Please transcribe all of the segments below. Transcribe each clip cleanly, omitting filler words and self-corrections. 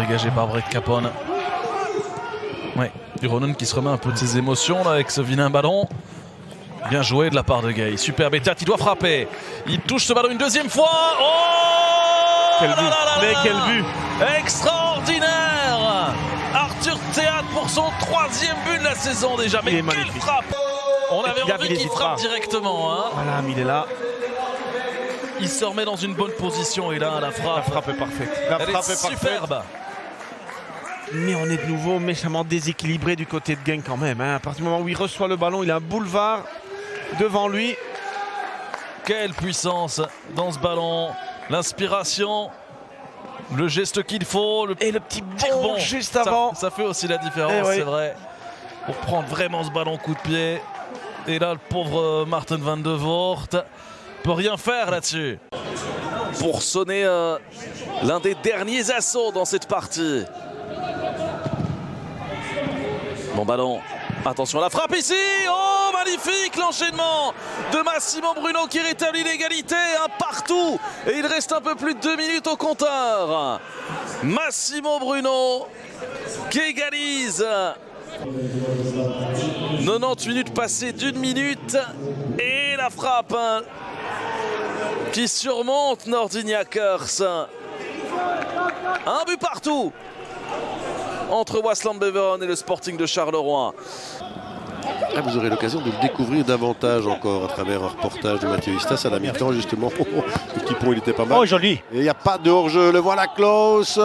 dégagé par Brett Capone. Ouais, Ironen qui se remet un peu de ses émotions là avec ce vilain ballon. Bien joué de la part de Gay. Super Bétat, il doit frapper. Il touche ce ballon une deuxième fois. Oh, quel but. Mais quel but. Extraordinaire. Arthur Théâtre pour son 3e but de la saison déjà. Mais quelle frappe. On avait envie qu'il frappe directement. Hein. Voilà, mais il est là. Il se remet dans une bonne position et là, la frappe est parfaite. Elle est superbe. Mais on est de nouveau méchamment déséquilibré du côté de Genk quand même. Hein. À partir du moment où il reçoit le ballon, il a un boulevard devant lui. Quelle puissance dans ce ballon. L'inspiration, le geste qu'il faut. Et le petit bond juste avant. Ça fait aussi la différence, c'est vrai. Pour prendre vraiment ce ballon coup de pied. Et là, le pauvre Martin van de Voort peut rien faire là-dessus. Pour sonner l'un des derniers assauts dans cette partie. Bon ballon, attention à la frappe ici. Oh, magnifique l'enchaînement de Massimo Bruno qui rétablit l'égalité, un partout. Et il reste un peu plus de 2 minutes au compteur. Massimo Bruno qui égalise. 90 minutes passées d'1 minute. Et la frappe qui surmonte Noordin-Jakers. Un but partout entre Waasland Beveren et le Sporting de Charleroi. Ah, vous aurez l'occasion de le découvrir davantage encore à travers un reportage de Mathieu Istas à la mi-temps justement. Le petit pont il était pas mal. Oh joli. Et il n'y a pas de hors-jeu, le voilà Klaus.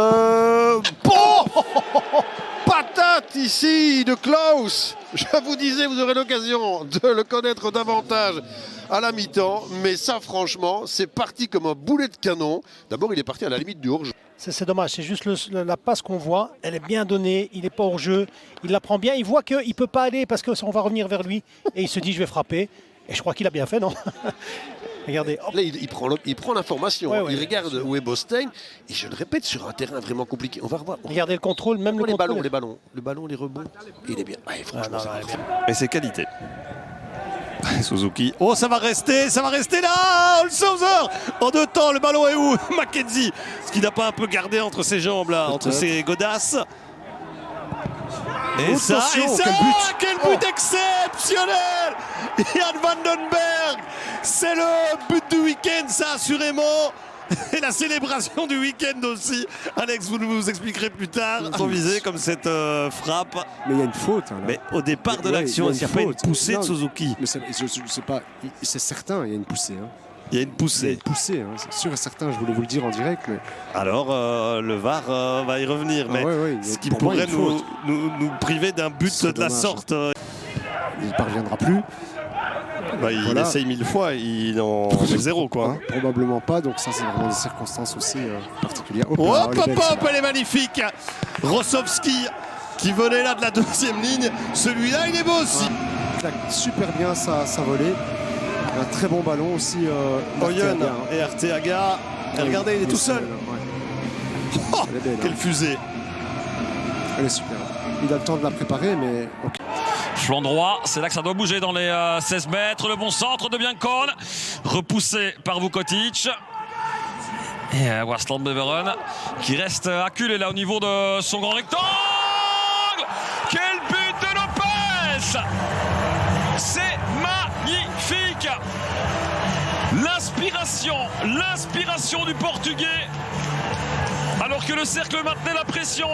Patate ici de Klaus. Je vous disais, vous aurez l'occasion de le connaître davantage à la mi-temps. Mais ça franchement, c'est parti comme un boulet de canon. D'abord il est parti à la limite du hors-jeu. C'est dommage, c'est juste la passe qu'on voit, elle est bien donnée, il n'est pas hors jeu, il la prend bien, il voit qu'il ne peut pas aller parce qu'on va revenir vers lui et il se dit je vais frapper. Et je crois qu'il a bien fait, non? Regardez. Hop. Là, il prend l'information, il regarde où est Bostein et je le répète, sur un terrain vraiment compliqué. On va revoir. Regardez le contrôle, même le contrôle. Les ballons, les rebonds, il est bien. Ouais, franchement, ça va bien. Et ses qualités. Suzuki. Oh, ça va rester là. Holzhauser en 2 temps. Le ballon est où? Mackenzie. Ce qu'il n'a pas un peu gardé entre ses jambes là, entre ses godasses. Et ça, quel but exceptionnel! Jan Vandenberg. C'est le but du week-end, ça assurément. Et la célébration du week-end aussi. Alex, vous nous expliquerez plus tard. Sans viser comme cette frappe. Mais il y a une faute. Hein, mais au départ de l'action, il n'y a pas une poussée de Suzuki. Mais je sais pas, c'est certain, il y a une poussée. Hein. Il y a une poussée. Il y a une poussée, hein, c'est sûr et certain, je voulais vous le dire en direct. Mais... Alors, le VAR va y revenir. Mais ce qui pourrait nous priver d'un but de la sorte. Il ne parviendra plus. Bah, il essaye 1000 fois, il en met 0 quoi. Hein. Probablement pas, donc ça c'est vraiment des circonstances aussi particulières. Elle est magnifique. Rossovski qui venait là de la 2e ligne, celui-là il est beau aussi. Il claque super bien sa volée, un très bon ballon aussi. Oyen et Arteaga, regardez il est tout seul. Oh, belle, quelle fusée. Elle est super. Il a le temps de la préparer mais... Okay. Flanc droit, c'est là que ça doit bouger dans les 16 mètres. Le bon centre de Biancone, repoussé par Vukotic. Et Waasland Beveren qui reste acculé là au niveau de son grand rectangle. Quel but de Lopez! C'est magnifique! L'inspiration du Portugais. Alors que le cercle maintenait la pression.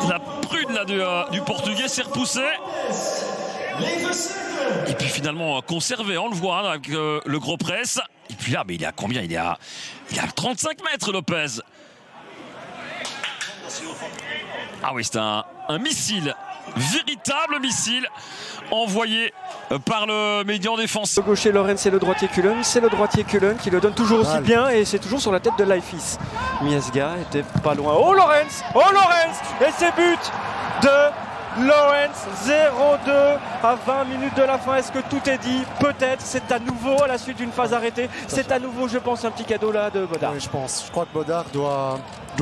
La prune là, du Portugais s'est repoussée. Et puis finalement conservé, on le voit hein, avec le gros press. Et puis là, mais il est à combien? Il est à 35 mètres Lopez. Ah oui, c'est un missile, véritable missile envoyé par le médian défensif. Le gaucher Lorenz et le droitier Cullen, c'est le droitier Cullen qui le donne toujours aussi bien et c'est toujours sur la tête de Leifis. Miesga était pas loin. Oh Lorenz! Et c'est but de Lorenz, 0-2 à 20 minutes de la fin. Est-ce que tout est dit? Peut-être. C'est à nouveau à la suite d'une phase arrêtée. C'est à nouveau, je pense, un petit cadeau là de Bodard. Oui, je pense. Je crois que Bodard doit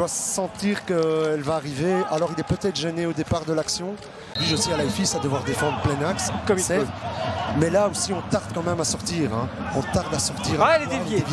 sentir qu'elle va arriver. Alors il est peut-être gêné au départ de l'action. Lui aussi à Leifis à devoir défendre plein axe. Comme il sait. Mais là aussi on tarde quand même à sortir. Hein. On tarde à sortir. Ah, elle est déviée.